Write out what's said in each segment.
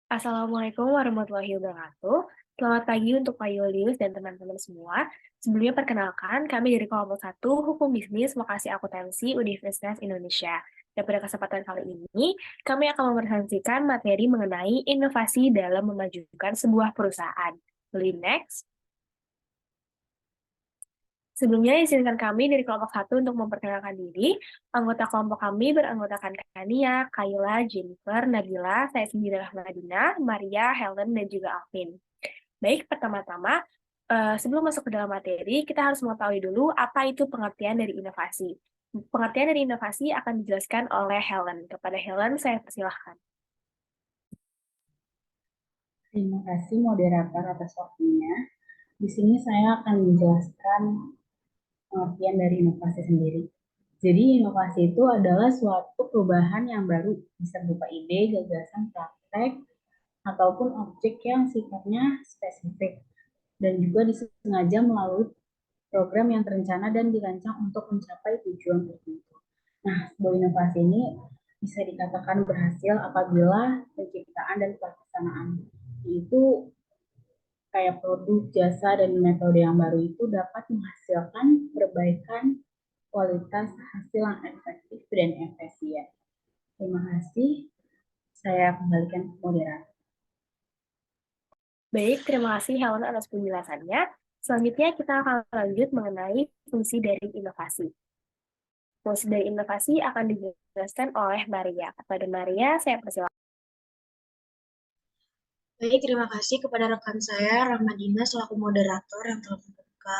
Assalamualaikum warahmatullahi wabarakatuh. Selamat pagi untuk Pak Yulius dan teman-teman semua. Sebelumnya perkenalkan, kami dari kelompok 1 Hukum Bisnis Vokasi Akuntansi Universitas Indonesia. Dan pada kesempatan kali ini, kami akan mepresentasikan materi mengenai inovasi dalam memajukan sebuah perusahaan. Boleh next. Sebelumnya, izinkan kami dari kelompok 1 untuk memperkenalkan diri. Anggota kelompok kami beranggotakan Kania, Kayla, Jennifer, Nabila, saya sendiri Rahmadina, Maria, Helen, dan juga Alvin. Baik, pertama-tama, sebelum masuk ke dalam materi, kita harus mengetahui dulu apa itu pengertian dari inovasi. Pengertian dari inovasi akan dijelaskan oleh Helen. Kepada Helen, saya persilahkan. Terima kasih moderator atas waktunya. Di sini saya akan menjelaskan pengertian dari inovasi sendiri. Jadi inovasi itu adalah suatu perubahan yang baru, bisa berupa ide, gagasan, praktek, ataupun objek yang sifatnya spesifik dan juga disengaja melalui program yang terencana dan dirancang untuk mencapai tujuan tertentu. Nah, sebuah inovasi ini bisa dikatakan berhasil apabila penciptaan dan pelaksanaan itu kayak produk, jasa, dan metode yang baru itu dapat menghasilkan perbaikan kualitas hasil yang efektif dan efisien. Terima kasih. Saya kembalikan ke moderator. Baik, terima kasih Helen atas penjelasannya. Selanjutnya kita akan lanjut mengenai fungsi dari inovasi. Fungsi dari inovasi akan dijelaskan oleh Maria. Kepada Maria, saya persilakan. Baik, terima kasih kepada rekan saya, Rahmadina, selaku moderator yang telah membuka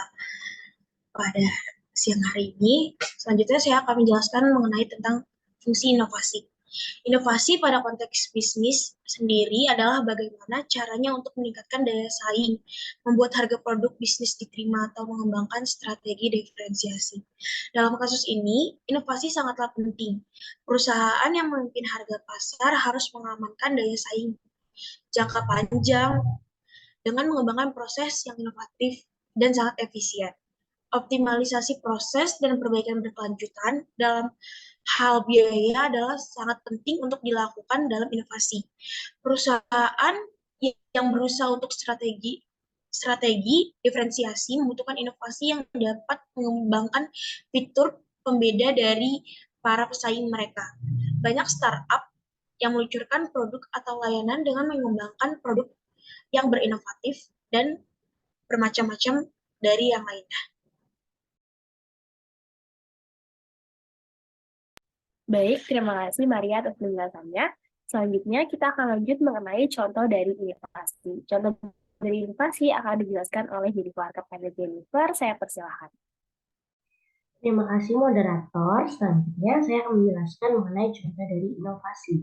pada siang hari ini. Selanjutnya saya akan menjelaskan mengenai tentang fungsi inovasi. Inovasi pada konteks bisnis sendiri adalah bagaimana caranya untuk meningkatkan daya saing, membuat harga produk bisnis diterima, atau mengembangkan strategi diferensiasi. Dalam kasus ini, inovasi sangatlah penting. Perusahaan yang memimpin harga pasar harus mengamankan daya saing jangka panjang dengan mengembangkan proses yang inovatif dan sangat efisien. Optimalisasi proses dan perbaikan berkelanjutan dalam hal biaya adalah sangat penting untuk dilakukan dalam inovasi. Perusahaan yang berusaha untuk strategi diferensiasi membutuhkan inovasi yang dapat mengembangkan fitur pembeda dari para pesaing mereka. Banyak startup yang meluncurkan produk atau layanan dengan mengembangkan produk yang berinovatif dan bermacam-macam dari yang lainnya. Baik, terima kasih Maria atas penjelasannya. Selanjutnya kita akan lanjut mengenai contoh dari inovasi. Contoh dari inovasi akan dijelaskan oleh Jennifer. Kepada Jennifer, saya persilahkan. Terima kasih moderator. Selanjutnya saya akan menjelaskan mengenai contoh dari inovasi.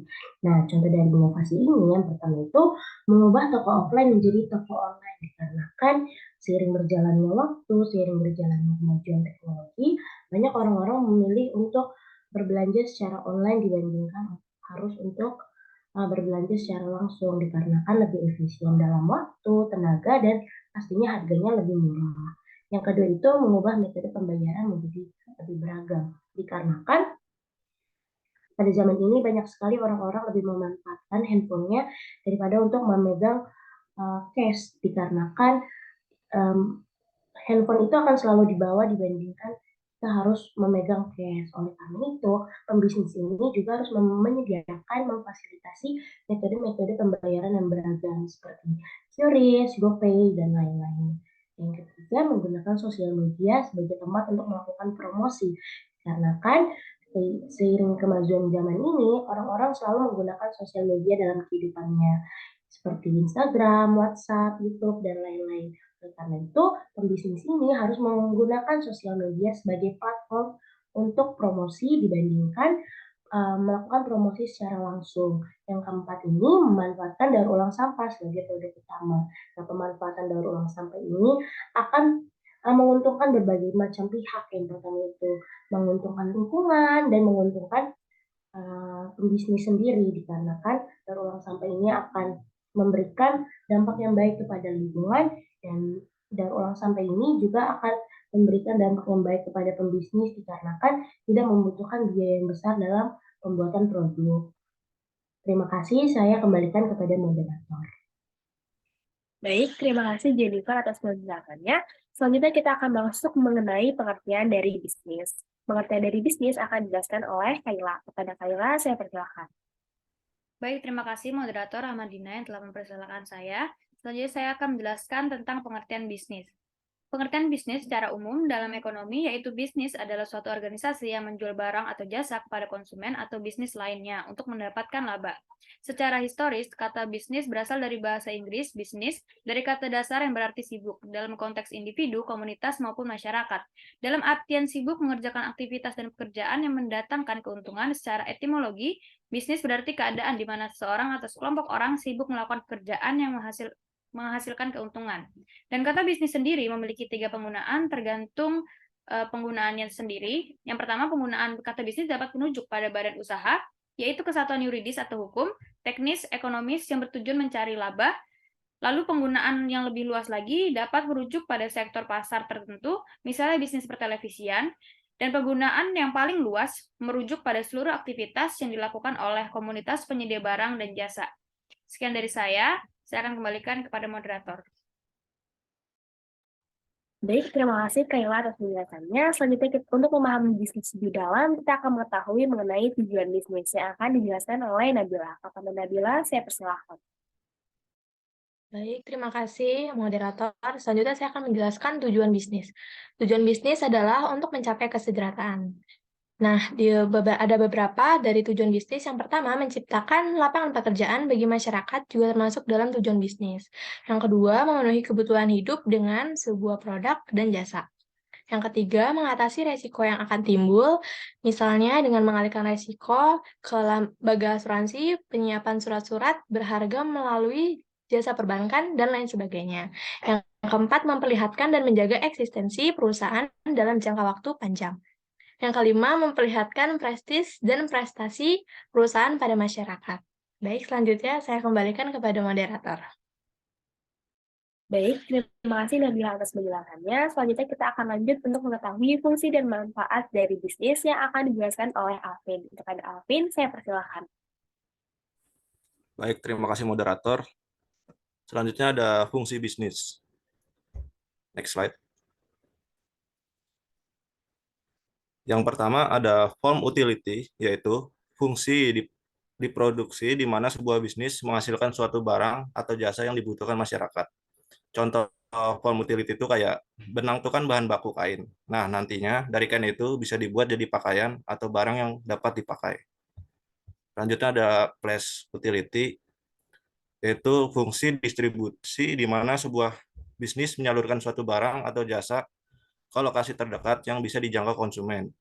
Nah, contoh dari inovasi ini yang pertama itu mengubah toko offline menjadi toko online. Dikarenakan seiring berjalannya waktu, seiring berjalannya kemajuan teknologi, banyak orang-orang memilih untuk berbelanja secara online dibandingkan harus untuk berbelanja secara langsung dikarenakan lebih efisien dalam waktu, tenaga, dan pastinya harganya lebih murah. Yang kedua itu mengubah metode pembayaran menjadi lebih beragam. Dikarenakan pada zaman ini banyak sekali orang-orang lebih memanfaatkan handphonenya daripada untuk memegang cash. Dikarenakan handphone itu akan selalu dibawa dibandingkan kita harus memegang cash. Oleh karena itu, pembisnis ini juga harus menyediakan, memfasilitasi metode-metode pembayaran yang beragam seperti QRIS, GoPay, dan lain-lain. Yang ketiga, menggunakan sosial media sebagai tempat untuk melakukan promosi. Karena kan seiring kemajuan zaman ini, orang-orang selalu menggunakan sosial media dalam kehidupannya, seperti Instagram, WhatsApp, YouTube, dan lain-lain. Karena itu, pembisnis ini harus menggunakan sosial media sebagai platform untuk promosi dibandingkan melakukan promosi secara langsung. Yang keempat ini memanfaatkan daur ulang sampah sebagai produk utama. Nah, pemanfaatan daur ulang sampah ini akan menguntungkan berbagai macam pihak. Yang pertama itu menguntungkan lingkungan dan menguntungkan pembisnis sendiri, dikarenakan daur ulang sampah ini akan memberikan dampak yang baik kepada lingkungan, dan daur ulang sampah ini juga akan memberikan dampak yang baik kepada pembisnis dikarenakan tidak membutuhkan biaya yang besar dalam pembuatan produk. Terima kasih, saya kembalikan kepada moderator. Baik, terima kasih Jennifer atas penjelasannya. Selanjutnya kita akan masuk mengenai pengertian dari bisnis. Pengertian dari bisnis akan dijelaskan oleh Kayla. Kepada Kayla, saya persilakan. Baik, terima kasih moderator Ahmadina yang telah mempersilahkan saya. Selanjutnya saya akan menjelaskan tentang pengertian bisnis. Pengertian bisnis secara umum dalam ekonomi yaitu bisnis adalah suatu organisasi yang menjual barang atau jasa kepada konsumen atau bisnis lainnya untuk mendapatkan laba. Secara historis, kata bisnis berasal dari bahasa Inggris bisnis, dari kata dasar yang berarti sibuk, dalam konteks individu, komunitas, maupun masyarakat. Dalam artian sibuk mengerjakan aktivitas dan pekerjaan yang mendatangkan keuntungan secara etimologi, bisnis berarti keadaan di mana seseorang atau sekelompok orang sibuk melakukan pekerjaan yang menghasilkan keuntungan. Dan kata bisnis sendiri memiliki 3 penggunaan tergantung penggunaannya sendiri. Yang pertama, penggunaan kata bisnis dapat menunjuk pada badan usaha, yaitu kesatuan yuridis atau hukum, teknis, ekonomis yang bertujuan mencari laba. Lalu penggunaan yang lebih luas lagi dapat merujuk pada sektor pasar tertentu, misalnya bisnis pertelevisian, dan penggunaan yang paling luas merujuk pada seluruh aktivitas yang dilakukan oleh komunitas penyedia barang dan jasa. Sekian dari saya akan kembalikan kepada moderator. Baik, terima kasih Kayla atas penjelasannya. Selanjutnya untuk memahami bisnis lebih dalam, kita akan mengetahui mengenai tujuan bisnis yang akan dijelaskan oleh Nabila. Kepada Nabila, saya persilahkan. Baik, terima kasih moderator. Selanjutnya saya akan menjelaskan tujuan bisnis. Tujuan bisnis adalah untuk mencapai kesejahteraan. Nah, ada beberapa dari tujuan bisnis. Yang pertama, menciptakan lapangan pekerjaan bagi masyarakat juga termasuk dalam tujuan bisnis. Yang kedua, memenuhi kebutuhan hidup dengan sebuah produk dan jasa. Yang ketiga, mengatasi resiko yang akan timbul, misalnya dengan mengalihkan resiko ke lembaga asuransi, penyiapan surat-surat berharga melalui jasa perbankan, dan lain sebagainya. Yang keempat, memperlihatkan dan menjaga eksistensi perusahaan dalam jangka waktu panjang. Yang kelima, memperlihatkan prestis dan prestasi perusahaan pada masyarakat. Baik, selanjutnya saya kembalikan kepada moderator. Baik, terima kasih Nabila atas penjelasannya. Selanjutnya kita akan lanjut untuk mengetahui fungsi dan manfaat dari bisnis yang akan dijelaskan oleh Alvin. Kepada Alvin, saya persilahkan. Baik, terima kasih moderator. Selanjutnya ada fungsi bisnis. Next slide. Yang pertama ada form utility, yaitu fungsi diproduksi di mana sebuah bisnis menghasilkan suatu barang atau jasa yang dibutuhkan masyarakat. Contoh form utility itu kayak benang itu kan bahan baku kain. Nah, nantinya dari kain itu bisa dibuat jadi pakaian atau barang yang dapat dipakai. Selanjutnya ada place utility, yaitu fungsi distribusi di mana sebuah bisnis menyalurkan suatu barang atau jasa ke lokasi terdekat yang bisa dijangkau konsumen.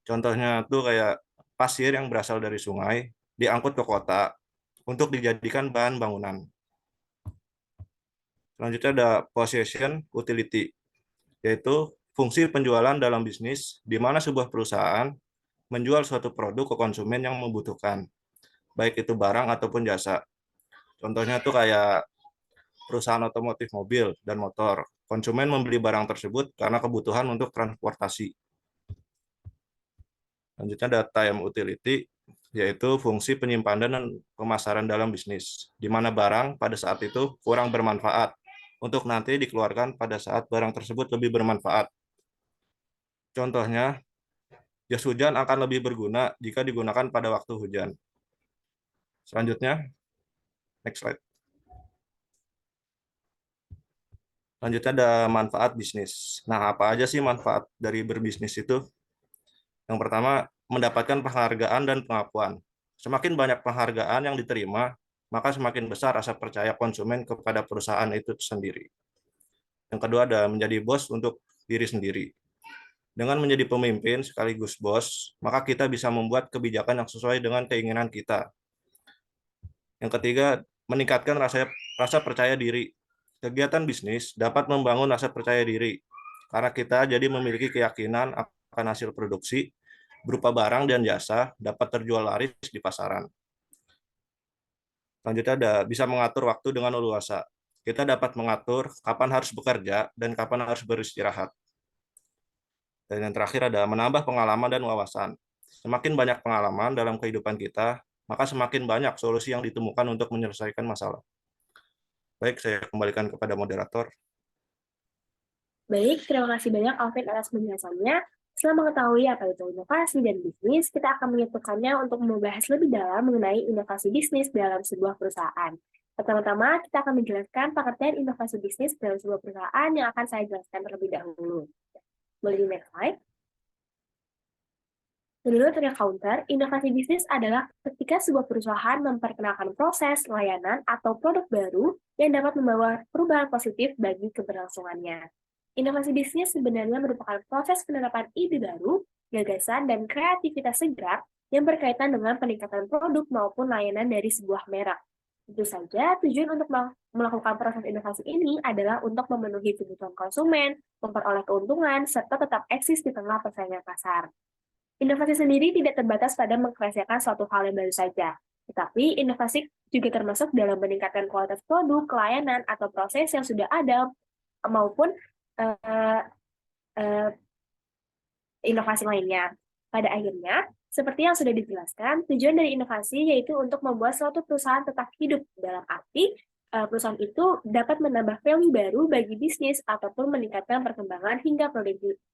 Contohnya tuh kayak pasir yang berasal dari sungai diangkut ke kota untuk dijadikan bahan bangunan. Selanjutnya ada possession utility, yaitu fungsi penjualan dalam bisnis di mana sebuah perusahaan menjual suatu produk ke konsumen yang membutuhkan, baik itu barang ataupun jasa. Contohnya tuh kayak perusahaan otomotif mobil dan motor. Konsumen membeli barang tersebut karena kebutuhan untuk transportasi. Selanjutnya ada time utility, yaitu fungsi penyimpanan dan pemasaran dalam bisnis, di mana barang pada saat itu kurang bermanfaat, untuk nanti dikeluarkan pada saat barang tersebut lebih bermanfaat. Contohnya, jas hujan akan lebih berguna jika digunakan pada waktu hujan. Selanjutnya, next slide. Selanjutnya ada manfaat bisnis. Nah, apa aja sih manfaat dari berbisnis itu? Yang pertama, mendapatkan penghargaan dan pengakuan. Semakin banyak penghargaan yang diterima, maka semakin besar rasa percaya konsumen kepada perusahaan itu sendiri. Yang kedua ada menjadi bos untuk diri sendiri. Dengan menjadi pemimpin sekaligus bos, maka kita bisa membuat kebijakan yang sesuai dengan keinginan kita. Yang ketiga, meningkatkan rasa percaya diri. Kegiatan bisnis dapat membangun rasa percaya diri, karena kita jadi memiliki keyakinan akan hasil produksi berupa barang dan jasa dapat terjual laris di pasaran. Selanjutnya ada bisa mengatur waktu dengan leluasa. Kita dapat mengatur kapan harus bekerja dan kapan harus beristirahat. Dan yang terakhir ada menambah pengalaman dan wawasan. Semakin banyak pengalaman dalam kehidupan kita, maka semakin banyak solusi yang ditemukan untuk menyelesaikan masalah. Baik, saya kembalikan kepada moderator. Baik, terima kasih banyak Alvin atas penjelasannya. Setelah mengetahui apa itu inovasi dan bisnis, kita akan menyatukannya untuk membahas lebih dalam mengenai inovasi bisnis dalam sebuah perusahaan. Pertama-tama, kita akan menjelaskan pengertian inovasi bisnis dalam sebuah perusahaan yang akan saya jelaskan terlebih dahulu. Boleh di next slide? Menurut Ria Counter, inovasi bisnis adalah ketika sebuah perusahaan memperkenalkan proses, layanan, atau produk baru yang dapat membawa perubahan positif bagi keberlangsungannya. Inovasi bisnis sebenarnya merupakan proses penerapan ide baru, gagasan, dan kreativitas segera yang berkaitan dengan peningkatan produk maupun layanan dari sebuah merek. Tentu saja, tujuan untuk melakukan proses inovasi ini adalah untuk memenuhi kebutuhan konsumen, memperoleh keuntungan, serta tetap eksis di tengah persaingan pasar. Inovasi sendiri tidak terbatas pada mengkreasikan suatu hal yang baru saja, tetapi inovasi juga termasuk dalam meningkatkan kualitas produk, layanan, atau proses yang sudah ada, maupun inovasi lainnya. Pada akhirnya, seperti yang sudah dijelaskan, tujuan dari inovasi yaitu untuk membuat suatu perusahaan tetap hidup, dalam arti perusahaan itu dapat menambah value baru bagi bisnis ataupun meningkatkan perkembangan hingga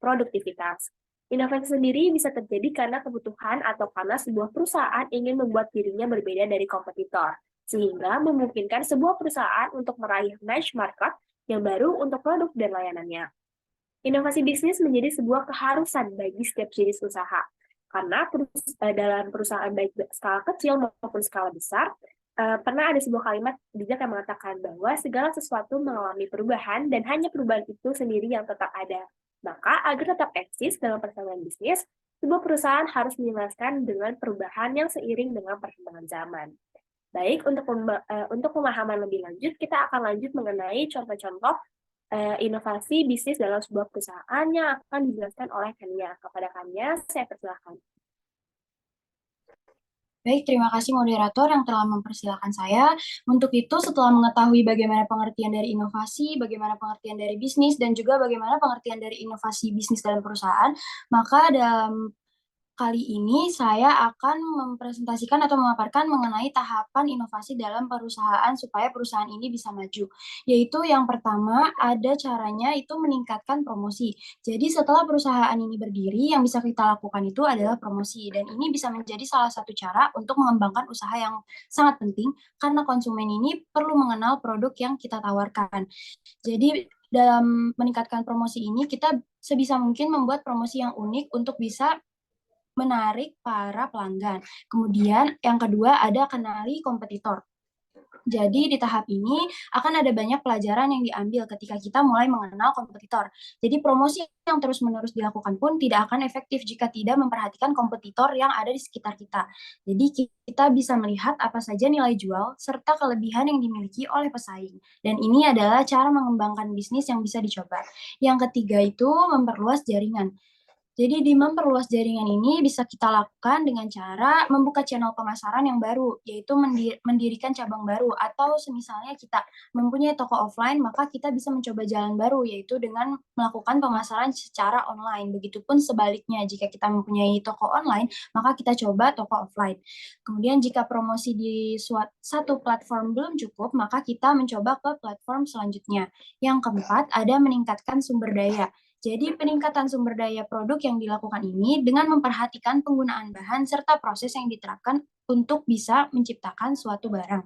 produktivitas. Inovasi sendiri bisa terjadi karena kebutuhan atau karena sebuah perusahaan ingin membuat dirinya berbeda dari kompetitor, sehingga memungkinkan sebuah perusahaan untuk meraih niche market yang baru untuk produk dan layanannya. Inovasi bisnis menjadi sebuah keharusan bagi setiap jenis usaha, karena dalam perusahaan baik skala kecil maupun skala besar, pernah ada sebuah kalimat bijak yang mengatakan bahwa segala sesuatu mengalami perubahan dan hanya perubahan itu sendiri yang tetap ada. Maka, agar tetap eksis dalam persaingan bisnis, sebuah perusahaan harus menyelaraskan dengan perubahan yang seiring dengan perkembangan zaman. Baik, untuk pemahaman lebih lanjut, kita akan lanjut mengenai contoh-contoh inovasi bisnis dalam sebuah perusahaan yang akan dijelaskan oleh Kania. Kepada Kania, saya persilahkan. Baik, terima kasih moderator yang telah mempersilahkan saya. Untuk itu, setelah mengetahui bagaimana pengertian dari inovasi, bagaimana pengertian dari bisnis, dan juga bagaimana pengertian dari inovasi bisnis dalam perusahaan, maka dalam kali ini saya akan mempresentasikan atau memaparkan mengenai tahapan inovasi dalam perusahaan supaya perusahaan ini bisa maju. Yaitu yang pertama, ada caranya itu meningkatkan promosi. Jadi setelah perusahaan ini berdiri, yang bisa kita lakukan itu adalah promosi. Dan ini bisa menjadi salah satu cara untuk mengembangkan usaha yang sangat penting karena konsumen ini perlu mengenal produk yang kita tawarkan. Jadi dalam meningkatkan promosi ini, kita sebisa mungkin membuat promosi yang unik untuk bisa menarik para pelanggan. Kemudian yang kedua ada kenali kompetitor. Jadi di tahap ini akan ada banyak pelajaran yang diambil ketika kita mulai mengenal kompetitor. Jadi promosi yang terus-menerus dilakukan pun tidak akan efektif jika tidak memperhatikan kompetitor yang ada di sekitar kita. Jadi kita bisa melihat apa saja nilai jual serta kelebihan yang dimiliki oleh pesaing. Dan ini adalah cara mengembangkan bisnis yang bisa dicoba. Yang ketiga itu memperluas jaringan. Jadi di memperluas jaringan ini bisa kita lakukan dengan cara membuka channel pemasaran yang baru, yaitu mendirikan cabang baru, atau semisalnya kita mempunyai toko offline, maka kita bisa mencoba jalan baru, yaitu dengan melakukan pemasaran secara online. Begitupun sebaliknya, jika kita mempunyai toko online, maka kita coba toko offline. Kemudian jika promosi di satu platform belum cukup, maka kita mencoba ke platform selanjutnya. Yang keempat, ada meningkatkan sumber daya. Jadi peningkatan sumber daya produk yang dilakukan ini dengan memperhatikan penggunaan bahan serta proses yang diterapkan untuk bisa menciptakan suatu barang.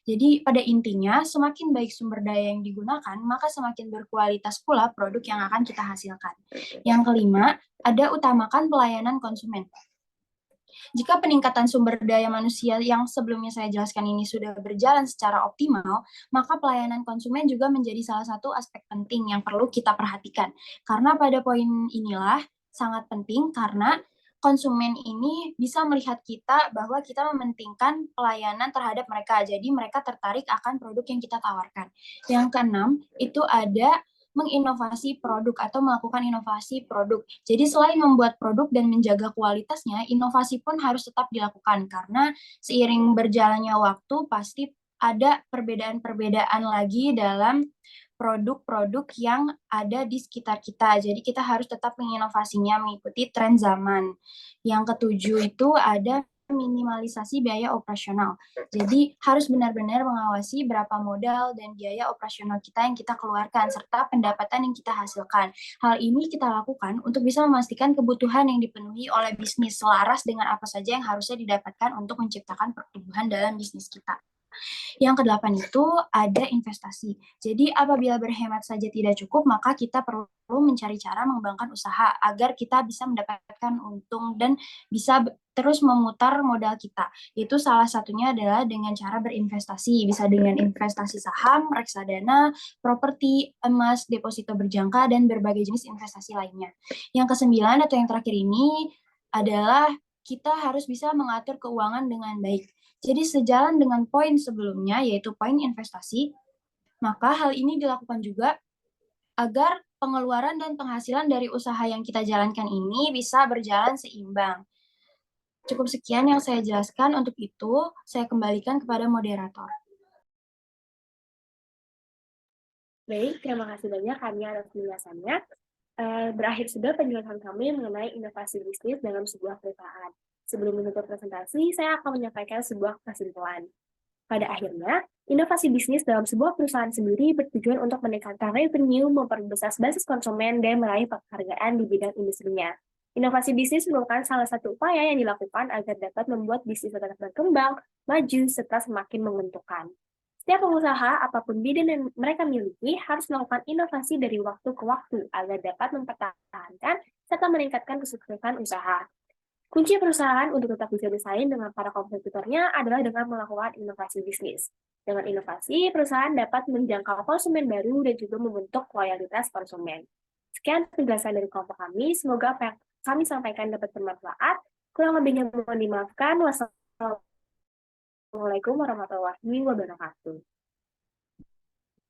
Jadi pada intinya semakin baik sumber daya yang digunakan, maka semakin berkualitas pula produk yang akan kita hasilkan. Yang kelima, ada utamakan pelayanan konsumen. Jika peningkatan sumber daya manusia yang sebelumnya saya jelaskan ini sudah berjalan secara optimal, maka pelayanan konsumen juga menjadi salah satu aspek penting yang perlu kita perhatikan. Karena pada poin inilah sangat penting karena konsumen ini bisa melihat kita bahwa kita mementingkan pelayanan terhadap mereka. Jadi mereka tertarik akan produk yang kita tawarkan. Yang keenam, itu ada menginovasi produk atau melakukan inovasi produk. Jadi selain membuat produk dan menjaga kualitasnya, inovasi pun harus tetap dilakukan karena seiring berjalannya waktu pasti ada perbedaan-perbedaan lagi dalam produk-produk yang ada di sekitar kita. Jadi kita harus tetap menginovasinya mengikuti tren zaman. Yang ketujuh itu ada minimalisasi biaya operasional. Jadi harus benar-benar mengawasi berapa modal dan biaya operasional kita yang kita keluarkan, serta pendapatan yang kita hasilkan. Hal ini kita lakukan untuk bisa memastikan kebutuhan yang dipenuhi oleh bisnis selaras dengan apa saja yang harusnya didapatkan untuk menciptakan pertumbuhan dalam bisnis kita. Yang kedelapan itu ada investasi. Jadi apabila berhemat saja tidak cukup, maka kita perlu mencari cara mengembangkan usaha agar kita bisa mendapatkan untung dan bisa terus memutar modal kita. Itu salah satunya adalah dengan cara berinvestasi. Bisa dengan investasi saham, reksadana, properti, emas, deposito berjangka, dan berbagai jenis investasi lainnya. Yang kesembilan atau yang terakhir ini adalah kita harus bisa mengatur keuangan dengan baik. Jadi sejalan dengan poin sebelumnya, yaitu poin investasi, maka hal ini dilakukan juga agar pengeluaran dan penghasilan dari usaha yang kita jalankan ini bisa berjalan seimbang. Cukup sekian yang saya jelaskan, untuk itu saya kembalikan kepada moderator. Baik, terima kasih banyak Kania atas penjelasannya. Berakhir sudah penjelasan kami mengenai inovasi bisnis dalam sebuah perusahaan. Sebelum menutup presentasi, saya akan menyampaikan sebuah kesimpulan. Pada akhirnya, inovasi bisnis dalam sebuah perusahaan sendiri bertujuan untuk meningkatkan revenue, memperbesar basis konsumen, dan meraih penghargaan di bidang industrinya. Inovasi bisnis merupakan salah satu upaya yang dilakukan agar dapat membuat bisnis tetap berkembang, maju, serta semakin menguntungkan. Setiap pengusaha, apapun bidang yang mereka miliki, harus melakukan inovasi dari waktu ke waktu agar dapat mempertahankan serta meningkatkan kesuksesan usaha. Kunci perusahaan untuk tetap bisa bersaing dengan para kompetitornya adalah dengan melakukan inovasi bisnis. Dengan inovasi, perusahaan dapat menjangkau konsumen baru dan juga membentuk loyalitas konsumen. Sekian penjelasan dari kelompok kami. Semoga apa yang kami sampaikan dapat bermanfaat. Kurang lebihnya mohon dimaafkan. Wassalamualaikum warahmatullahi wabarakatuh.